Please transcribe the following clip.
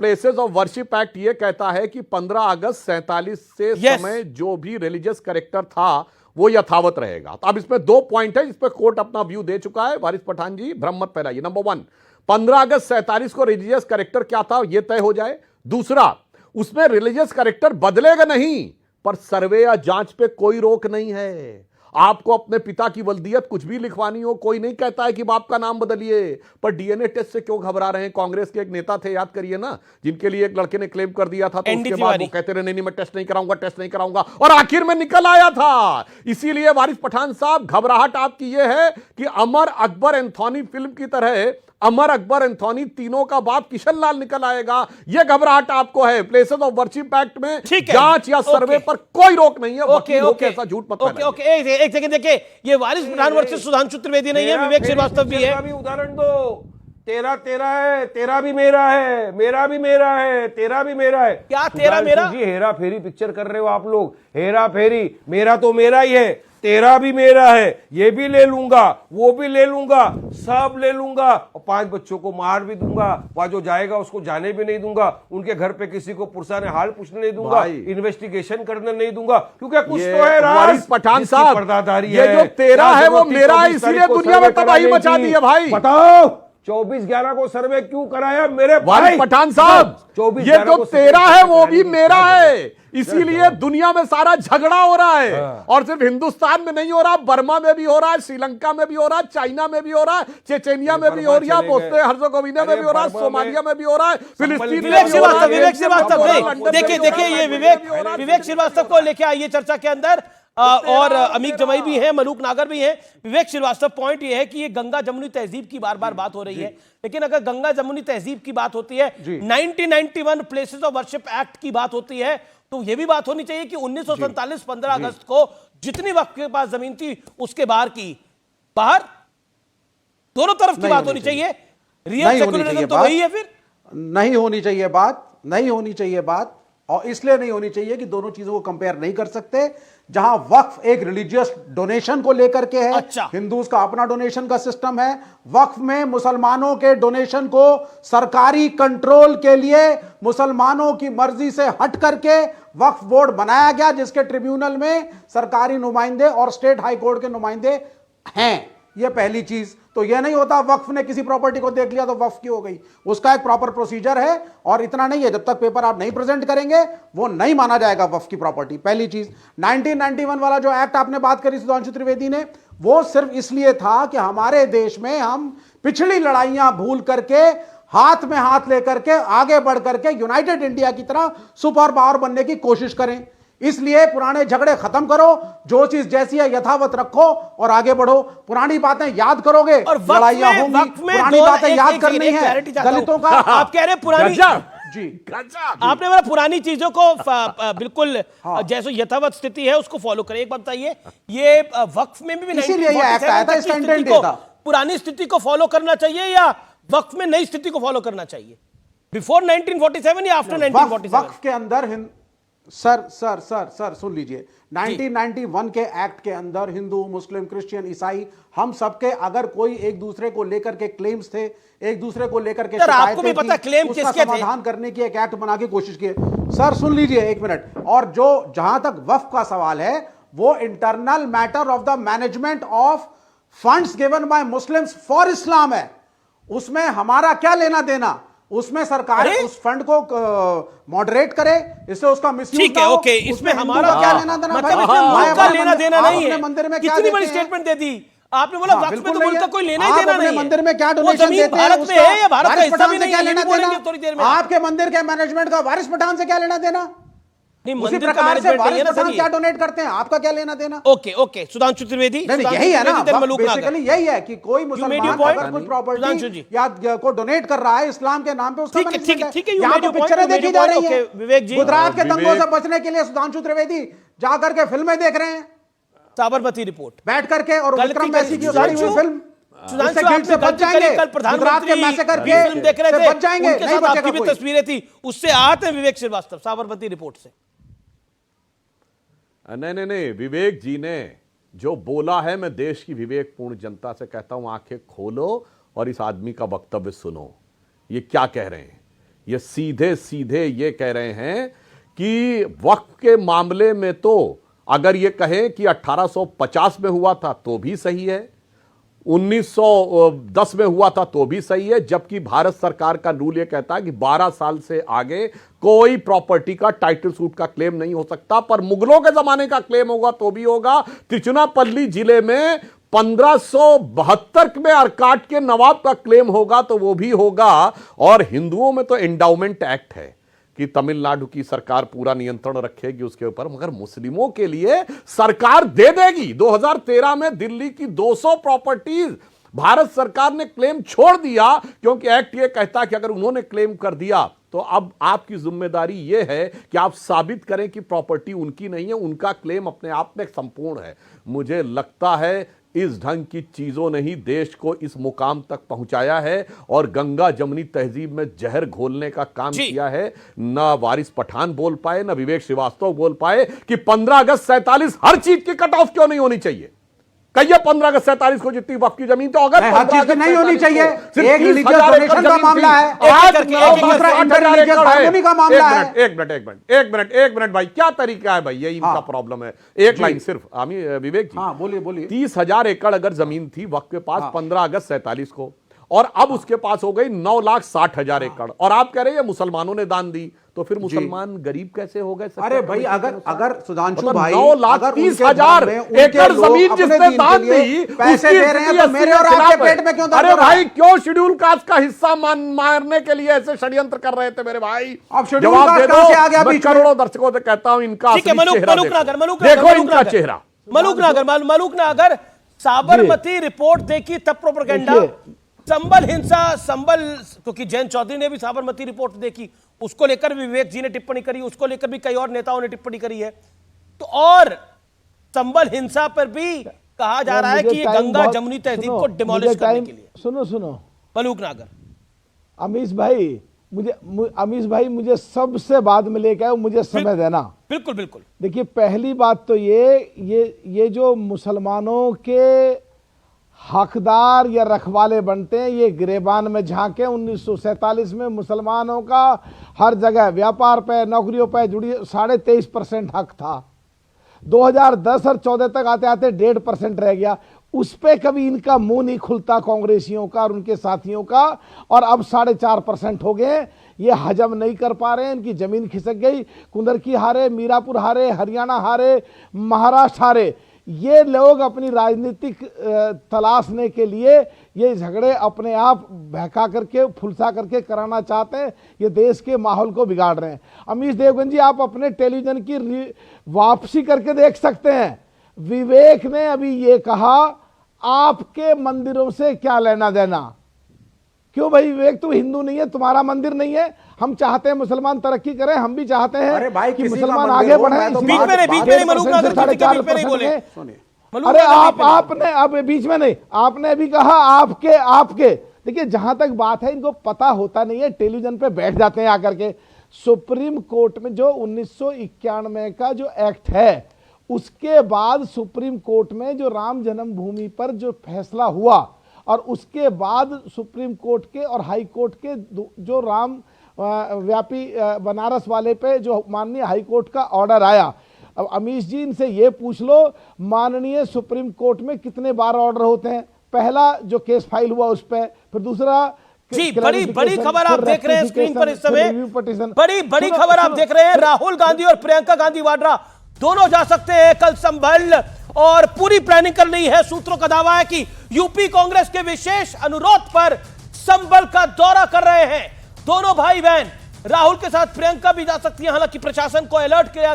Places of worship act ये कहता है कि 15 अगस्त 47 से समय जो भी रिलीजियस करेक्टर था वो यथावत रहेगा। तो अब इसमें दो पॉइंट है, इस पर कोर्ट अपना व्यू दे चुका है। वारिस पठान जी भ्रम मत फैलाइए। नंबर 1, 15 अगस्त 47 को रिलीजियस करेक्टर क्या था यह तय हो जाए। दूसरा, उसमें रिलीजियस करेक्टर बदलेगा नहीं, पर सर्वे या जांच पे कोई रोक नहीं है। आपको अपने पिता की वल्दियत कुछ भी लिखवानी हो, कोई नहीं कहता है कि बाप का नाम बदलिए। पर डीएनए टेस्ट से क्यों घबरा रहे हैं? कांग्रेस के एक नेता थे, याद करिए ना, जिनके लिए एक लड़के ने क्लेम कर दिया था, तो उसके बाद वो कहते रहे नहीं मैं टेस्ट नहीं कराऊंगा, टेस्ट नहीं कराऊंगा, और आखिर में निकल आया था। इसीलिए वारिस पठान साहब, घबराहट आपकी यह है कि अमर अकबर एंथोनी फिल्म की तरह अमर अकबर एंथोनी तीनों का बाप किशन लाल निकल आएगा, यह घबराहट आपको है। प्लेसेस ऑफ वर्शिप एक्ट में जांच या सर्वे पर कोई रोक नहीं है। वकील होकर ऐसा झूठ मत फैलाइए। ओके, एक सेकंड देखिए, ये वारिस पठान वर्सेस सुधांशु त्रिवेदी नहीं है, विवेक श्रीवास्तव भी है। उदाहरण दो, तेरा तेरा है, तेरा भी मेरा है, मेरा भी मेरा है, तेरा भी मेरा है। क्या तेरा मेरा? जी हेरा फेरी पिक्चर कर रहे हो आप लोग, हेरा फेरी। मेरा तो मेरा ही है, तेरा भी मेरा है, ये भी ले लूंगा, वो भी ले लूंगा, सब ले लूंगा, और 5 बच्चों को मार भी दूंगा, वहां जो जाएगा उसको जाने भी नहीं दूंगा, उनके घर पे किसी को पुरसाने हाल पूछने नहीं दूंगा, इन्वेस्टिगेशन करने नहीं दूंगा, क्योंकि कुछ तो है राज। पठान साहब, पर्दादारी ये जो तेरा है वो मेरा है, इसलिए दुनिया में तबाही मचा दी है भाई। बताओ 24/11 को सर्वे क्यों कराया मेरे भाई? पठान साहब, ये जो तेरा है वो भी मेरा है, इसीलिए दुनिया में सारा झगड़ा हो रहा है। और सिर्फ हिंदुस्तान में नहीं हो रहा, बर्मा में भी हो रहा है, श्रीलंका में भी हो रहा है, चाइना में भी हो रहा है, चेचेनिया में भी हो रहा है, बोस्निया हर्ज़ेगोविना में भी हो रहा है, सोमालिया में भी हो रहा है, फिलिस्तीन में भी हो रहा है। विवेक श्रीवास्तव, देखिए ये विवेक श्रीवास्तव को लेके आइए चर्चा के अंदर, और अमीक जमाई भी हैं, मलूक नागर भी हैं। विवेक श्रीवास्तव, पॉइंट ये है कि ये गंगा जमुनी तहजीब की बार बार बात हो रही है, लेकिन अगर गंगा जमुनी तहजीब की बात होती है, 1991 प्लेसेस ऑफ वर्शिप एक्ट की बात होती है, तो यह भी बात होनी चाहिए कि 1947 15 अगस्त को जितनी वक्त के पास जमीन थी उसके बाहर दोनों तरफ की बात होनी चाहिए। रियल सेक्युलरिज्म तो वही है, फिर नहीं होनी चाहिए बात, और इसलिए नहीं होनी चाहिए कि दोनों चीजों को कंपेयर नहीं कर सकते। जहां वक्फ एक रिलीजियस डोनेशन को लेकर के है, अच्छा। हिंदूज का अपना डोनेशन का सिस्टम है, वक्फ में मुसलमानों के डोनेशन को सरकारी कंट्रोल के लिए मुसलमानों की मर्जी से हट करके वक्फ बोर्ड बनाया गया, जिसके ट्रिब्यूनल में सरकारी नुमाइंदे और स्टेट हाई कोर्ट के नुमाइंदे हैं। यह पहली चीज। तो यह नहीं होता वक्फ ने किसी प्रॉपर्टी को देख लिया तो वक्फ की हो गई, उसका एक प्रॉपर प्रोसीजर है, और इतना नहीं है, जब तक पेपर आप नहीं प्रेजेंट करेंगे वो नहीं माना जाएगा वक्फ की प्रॉपर्टी। पहली चीज। 1991 वाला जो एक्ट आपने बात करी सुधांशु त्रिवेदी ने, वो सिर्फ इसलिए था कि हमारे देश में हम पिछली लड़ाइयां भूल करके हाथ में हाथ लेकर के आगे बढ़ करके यूनाइटेड इंडिया की तरह सुपर पावर बनने की कोशिश करें। इसलिए पुराने झगड़े खत्म करो, जो चीज जैसी है यथावत रखो और आगे बढ़ो। पुरानी बातें याद करोगे, लड़ाइयां होंगी, पुरानी बातें याद करनी है। दलितों का आप कह रहे हैं पुरानी जी, आपने बोला पुरानी चीजों को बिल्कुल जैसे यथावत स्थिति है उसको फॉलो करें। एक बात बताइए, ये वक्फ में भी इसीलिए ये एक्ट आया था, इसका इंटेंट ये था। पुरानी स्थिति को फॉलो करना चाहिए या वक्फ में नई स्थिति को फॉलो करना चाहिए? बिफोर 1947 या आफ्टर 1947? वक्फ के अंदर सर सुन लीजिए, 1991 के एक्ट के अंदर हिंदू, मुस्लिम, क्रिश्चियन, ईसाई, हम सबके अगर कोई एक दूसरे को लेकर के क्लेम्स थे, एक दूसरे को लेकर के आपको भी पता क्लेम किसके थे, समाधान करने की एक एक्ट बना के कोशिश की। सर सुन लीजिए एक मिनट। और जो जहां तक वक्फ का सवाल है, वो internal matter of the management of funds given by Muslims for इस्लाम है। उसमें हमारा क्या लेना देना? उसमें सरकार उस फंड को मॉडरेट करे, इससे उसका मिसयूज ना हो। ओके, इसमें हमारा क्या लेना देना? मतलब लेना देना नहीं है। मंदिर में कितनी बड़ी स्टेटमेंट दे दी आपने, बोला वक्फ में तो मुल्क का कोई लेना ही देना नहीं है। मंदिर में क्या डोनेशन देते हैं, भारत में है या भारत का हिस्सा भी नहीं है, लेना देना थोड़ी देर में। आपके मंदिर के मैनेजमेंट का वारिस पठान से क्या लेना देना? उसी प्रकार से वारिस पठान क्या डोनेट करते हैं, आपका क्या लेना देना? ओके सुधांशु त्रिवेदी, यही है ना बेसिकली, यही है कि कोई मुसलमान अगर कुछ प्रॉपर्टी या को डोनेट कर रहा है इस्लाम के नाम पे, उसका ठीक है, यहाँ तो पिक्चरें देखी जा रही है। विवेक जी, गुजरात के दंगों से बचने के लिए सुधांशु त्रिवेदी जाकर के फिल्में देख रहे हैं, साबरमती रिपोर्ट बैठ करके, और विक्रम मैसी की फिल्म तस्वीरें थी, उससे आते हैं विवेक श्रीवास्तव साबरमती रिपोर्ट से। नहीं, विवेक जी ने जो बोला है, मैं देश की विवेकपूर्ण जनता से कहता हूं, आंखें खोलो और इस आदमी का वक्तव्य सुनो। ये क्या कह रहे हैं? ये सीधे सीधे ये कह रहे हैं कि वक्फ के मामले में तो अगर ये कहें कि 1850 में हुआ था तो भी सही है, 1910 में हुआ था तो भी सही है, जबकि भारत सरकार का रूल यह कहता है कि 12 साल से आगे कोई प्रॉपर्टी का टाइटल सूट का क्लेम नहीं हो सकता, पर मुगलों के जमाने का क्लेम होगा तो भी होगा। तिरुचिरापल्ली जिले में 1572 में अरकाट के नवाब का क्लेम होगा तो वो भी होगा। और हिंदुओं में तो एंडाउमेंट एक्ट है कि तमिलनाडु की सरकार पूरा नियंत्रण रखेगी उसके ऊपर, मगर मुस्लिमों के लिए सरकार दे देगी। 2013 में दिल्ली की 200 प्रॉपर्टीज भारत सरकार ने क्लेम छोड़ दिया, क्योंकि एक्ट ये कहता है कि अगर उन्होंने क्लेम कर दिया तो अब आपकी जिम्मेदारी यह है कि आप साबित करें कि प्रॉपर्टी उनकी नहीं है, उनका क्लेम अपने आप में संपूर्ण है। मुझे लगता है इस ढंग की चीजों ने ही देश को इस मुकाम तक पहुंचाया है और गंगा जमुनी तहजीब में जहर घोलने का काम किया है। न वारिस पठान बोल पाए, न विवेक श्रीवास्तव बोल पाए कि 15 अगस्त 47 हर चीज की कट ऑफ क्यों नहीं होनी चाहिए। कहिए 15 अगस्त 47 को जितनी वक्फ की जमीन, तो अगर हर चीज की नहीं होनी चाहिए, एक रिलीजियस हजार डोनेशन एकड़ का जमीन मामला थी, है, आज दूसरा इंटररिलीजियस हार्मोनी का मामला है। एक मिनट भाई, क्या तरीका है भाई, ये इनका प्रॉब्लम है। एक लाइन सिर्फ विवेक जी, हाँ बोलिए बोलिए। 30,000 एकड़ अगर जमीन थी वक्फ के पास 15 अगस्त 47 को, और अब उसके पास हो गई 9,60,000 एकड़, और आप कह रहे हैं मुसलमानों ने दान दी, तो फिर मुसलमान गरीब कैसे हो गए? अरे भाई अगर सुधांशु मतलब भाई 9,30,000 एकड़ जमीन जिसने दान दी पैसे दे रहे हैं, तो मेरे और आपके पेट में क्यों दर्द अरे हो रहा है? भाई क्यों शेड्यूल कास्ट का हिस्सा मारने के लिए ऐसे षड्यंत्र कर रहे थे मेरे भाई? अब शेड्यूल जवाब कास्ट दे कहां से आ दो। गया मैं बीच में? करोड़ों दर्शकों से कहता हूं इनका ठीक है, असली चेहरा देखो इनका चेहरा। मलूक नागर साबरमती रिपोर्ट देखी तब प्रोपेगेंडा, संबल हिंसा, क्योंकि जयंत चौधरी ने भी साबरमती रिपोर्ट देखी, उसको लेकर भी विवेक जी ने टिप्पणी करी, उसको लेकर भी कई और नेताओं ने टिप्पणी करी है। तो और संबल हिंसा पर भी कहा जा रहा है कि ये गंगा जमुनी तहजीब को डिमोलिश करने के लिए। सुनो मलूक नागर, अमीश भाई मुझे सबसे बाद में लेके आए, मुझे समय देना। बिल्कुल बिल्कुल। देखिए पहली बात तो ये जो मुसलमानों के हकदार या रखवाले बनते हैं, ये गिरेबान में झांके। 1947 में मुसलमानों का हर जगह व्यापार पे, नौकरियों पे जुड़ी 23.5% हक था। 2010 और 14 तक आते आते 1.5% रह गया। उस पे कभी इनका मुंह नहीं खुलता कांग्रेसियों का और उनके साथियों का, और अब 4.5% हो गए। ये हजम नहीं कर पा रहे हैं, इनकी जमीन खिसक गई। कुंदरकी हारे, मीरापुर हारे, हरियाणा हारे, महाराष्ट्र हारे। ये लोग अपनी राजनीतिक तलाशने के लिए ये झगड़े अपने आप बहका करके, फुलसा करके कराना चाहते हैं। ये देश के माहौल को बिगाड़ रहे हैं। अमीश देवगन जी, आप अपने टेलीविजन की वापसी करके देख सकते हैं। विवेक ने अभी ये कहा, आपके मंदिरों से क्या लेना देना। क्यों भाई विवेक, तू हिंदू नहीं है, तुम्हारा मंदिर नहीं है। हम चाहते हैं मुसलमान तरक्की करें, हम भी चाहते हैं कि मुसलमान आगे बढ़े। बीच में नहीं मलूक नागर जी के बीच में नहीं बोले। अरे आपने अब बीच में नहीं, आपने अभी कहा आपके। देखिए जहां तक बात है, इनको पता होता नहीं है, टेलीविजन पे बैठ जाते हैं आकर के। सुप्रीम कोर्ट में जो 1991 का जो एक्ट है, उसके बाद सुप्रीम कोर्ट में जो राम जन्मभूमि पर जो फैसला हुआ, और उसके बाद सुप्रीम कोर्ट के और हाई कोर्ट के जो राम व्यापी बनारस वाले पे जो माननीय हाई कोर्ट का ऑर्डर आया। अब अमीश जी इनसे ये पूछ लो, माननीय सुप्रीम कोर्ट में कितने बार ऑर्डर होते हैं? पहला जो केस फाइल हुआ उस पे, फिर दूसरा जी बड़ी खबर आप देख रहे हैं स्क्रीन पर इस समय। बड़ी खबर आप देख रहे हैं, राहुल गांधी और प्रियंका गांधी वाड्रा दोनों जा सकते हैं कल संभल, और पूरी प्लानिंग कर ली है। सूत्रों का दावा है कि यूपी कांग्रेस के विशेष अनुरोध पर संभल का दौरा कर रहे हैं दोनों भाई बहन। राहुल के साथ प्रियंका भी जा सकती है, हालांकि प्रशासन को अलर्ट किया गया।